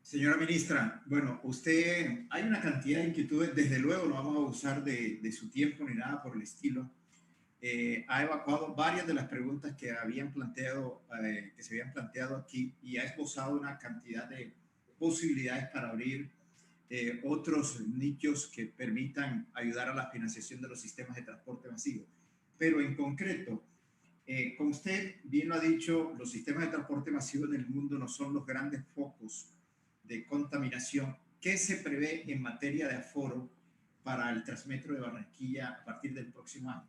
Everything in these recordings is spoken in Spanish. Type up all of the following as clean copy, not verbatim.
Señora ministra, bueno, usted, hay una cantidad de inquietudes, desde luego no vamos a abusar de su tiempo ni nada por el estilo. Ha evacuado varias de las preguntas que habían planteado, que se habían planteado aquí y ha esbozado una cantidad de posibilidades para abrir otros nichos que permitan ayudar a la financiación de los sistemas de transporte masivo. Pero en concreto, como usted bien lo ha dicho, los sistemas de transporte masivo en el mundo no son los grandes focos de contaminación. ¿Qué se prevé en materia de aforo para el Transmetro de Barranquilla a partir del próximo año?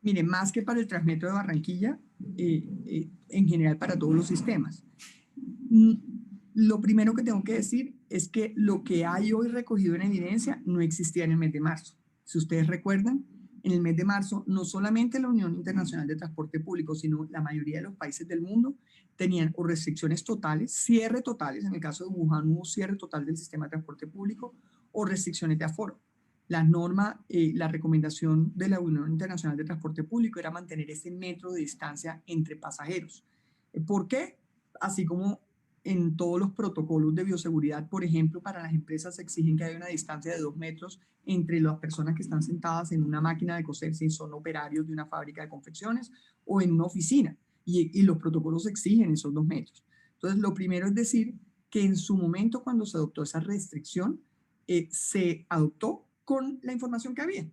Mire, más que para el Transmetro de Barranquilla, en general para todos los sistemas. Mm, Lo primero que tengo que decir es que lo que hay hoy recogido en evidencia no existía en el mes de marzo. Si ustedes recuerdan, en el mes de marzo no solamente la Unión Internacional de Transporte Público, sino la mayoría de los países del mundo tenían o restricciones totales, cierre totales, en el caso de Wuhan hubo cierre total del sistema de transporte público, o restricciones de aforo. La norma, la recomendación de la Unión Internacional de Transporte Público era mantener ese metro de distancia entre pasajeros. ¿Por qué? Así como en todos los protocolos de bioseguridad, por ejemplo, para las empresas se exigen que haya una distancia de 2 metros entre las personas que están sentadas en una máquina de coser si son operarios de una fábrica de confecciones o en una oficina. Y los protocolos exigen esos 2 metros. Entonces, lo primero es decir que en su momento, cuando se adoptó esa restricción, se adoptó con la información que había.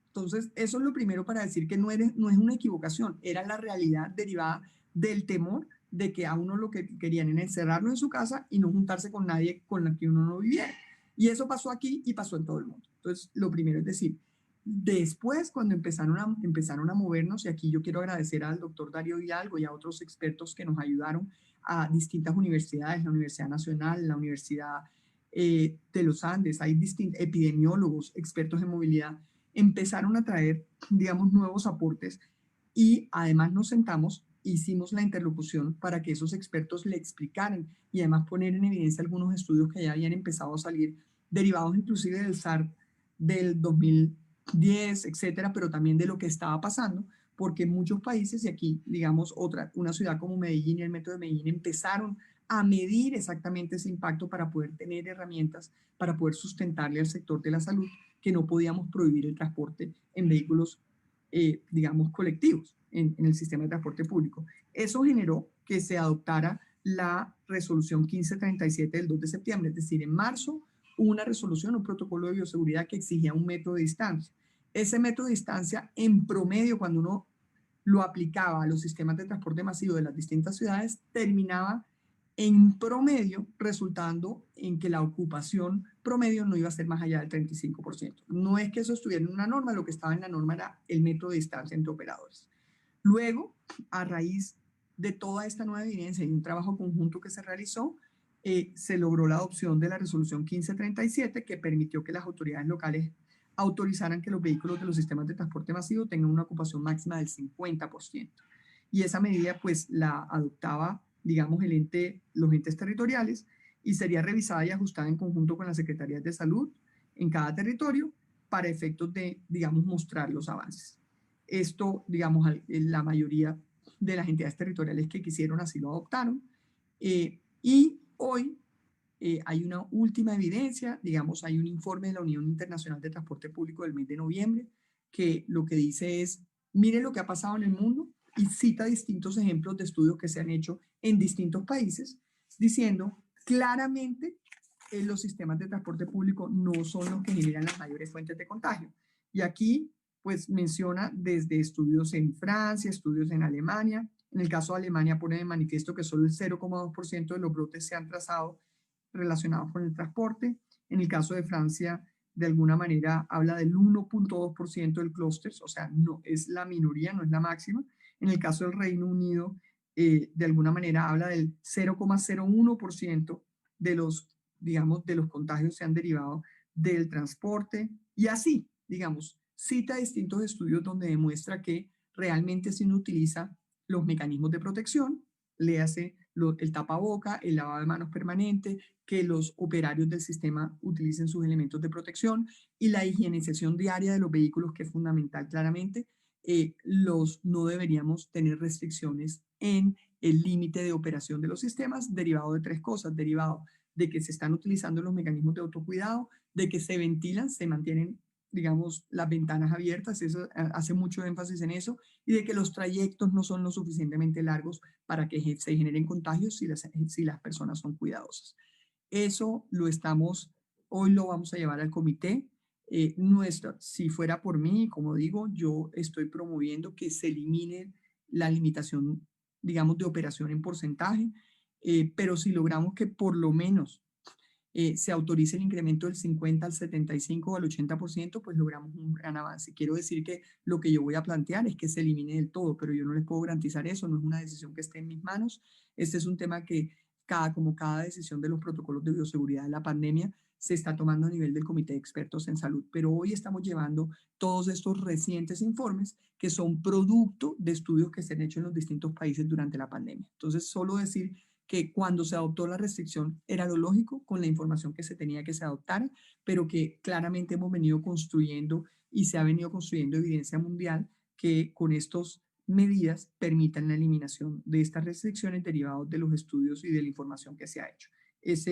Entonces, eso es lo primero para decir que no es una equivocación, era la realidad derivada del temor de que a uno lo que querían era encerrarlo en su casa y no juntarse con nadie con la que uno no viviera. Y eso pasó aquí y pasó en todo el mundo. Entonces, lo primero es decir, después cuando empezaron a movernos, y aquí yo quiero agradecer al doctor Darío Hidalgo y a otros expertos que nos ayudaron a distintas universidades, la Universidad Nacional, la Universidad de los Andes, hay epidemiólogos, expertos en movilidad, empezaron a traer, digamos, nuevos aportes y además nos sentamos, hicimos la interlocución para que esos expertos le explicaran y además poner en evidencia algunos estudios que ya habían empezado a salir, derivados inclusive del SART del 2010, etcétera, pero también de lo que estaba pasando, porque muchos países, y aquí, digamos, una ciudad como Medellín y el metro de Medellín empezaron a medir exactamente ese impacto para poder tener herramientas, para poder sustentarle al sector de la salud, que no podíamos prohibir el transporte en vehículos, digamos, colectivos en el sistema de transporte público. Eso generó que se adoptara la resolución 1537 del 2 de septiembre, es decir, en marzo hubo una resolución, un protocolo de bioseguridad que exigía un metro de distancia. Ese metro de distancia, en promedio, cuando uno lo aplicaba a los sistemas de transporte masivo de las distintas ciudades, terminaba en promedio resultando en que la ocupación promedio no iba a ser más allá del 35%. No es que eso estuviera en una norma, lo que estaba en la norma era el metro de distancia entre operadores. Luego, a raíz de toda esta nueva evidencia y un trabajo conjunto que se realizó, se logró la adopción de la resolución 1537 que permitió que las autoridades locales autorizaran que los vehículos de los sistemas de transporte masivo tengan una ocupación máxima del 50%. Y esa medida pues la adoptaba, digamos, los entes territoriales y sería revisada y ajustada en conjunto con las secretarías de salud en cada territorio para efectos de, digamos, mostrar los avances. Esto, digamos, la mayoría de las entidades territoriales que quisieron así lo adoptaron. Y hoy hay una última evidencia, digamos, hay un informe de la Unión Internacional de Transporte Público del mes de noviembre que lo que dice es, mire lo que ha pasado en el mundo y cita distintos ejemplos de estudios que se han hecho en distintos países, diciendo claramente los sistemas de transporte público no son los que generan las mayores fuentes de contagio. Y aquí, pues, menciona desde estudios en Francia, estudios en Alemania. En el caso de Alemania pone de manifiesto que solo el 0,2% de los brotes se han trazado relacionados con el transporte. En el caso de Francia, de alguna manera habla del 1,2% del clúster, o sea, no es la minoría, no es la máxima. En el caso del Reino Unido, de alguna manera habla del 0,01% de los, digamos, de los contagios se han derivado del transporte y así, digamos, cita distintos estudios donde demuestra que realmente si uno utiliza los mecanismos de protección, le hace el tapaboca, el lavado de manos permanente, que los operarios del sistema utilicen sus elementos de protección y la higienización diaria de los vehículos, que es fundamental claramente. No deberíamos tener restricciones en el límite de operación de los sistemas derivado de tres cosas, derivado de que se están utilizando los mecanismos de autocuidado, de que se ventilan, se mantienen, digamos, las ventanas abiertas, eso hace mucho énfasis en eso, y de que los trayectos no son lo suficientemente largos para que se generen contagios si las personas son cuidadosas. Eso hoy lo vamos a llevar al comité. Si fuera por mí, como digo, yo estoy promoviendo que se elimine la limitación, digamos, de operación en porcentaje, pero si logramos que por lo menos se autorice el incremento del 50 al 75 o al 80%, pues logramos un gran avance. Quiero decir que lo que yo voy a plantear es que se elimine del todo, pero yo no les puedo garantizar eso, no es una decisión que esté en mis manos. Este es un tema que como cada decisión de los protocolos de bioseguridad de la pandemia se está tomando a nivel del Comité de Expertos en Salud, pero hoy estamos llevando todos estos recientes informes que son producto de estudios que se han hecho en los distintos países durante la pandemia. Entonces, solo decir que cuando se adoptó la restricción era lo lógico con la información que se tenía que se adoptara, pero que claramente hemos venido construyendo y se ha venido construyendo evidencia mundial que con estas medidas permitan la eliminación de estas restricciones derivadas de los estudios y de la información que se ha hecho. Ese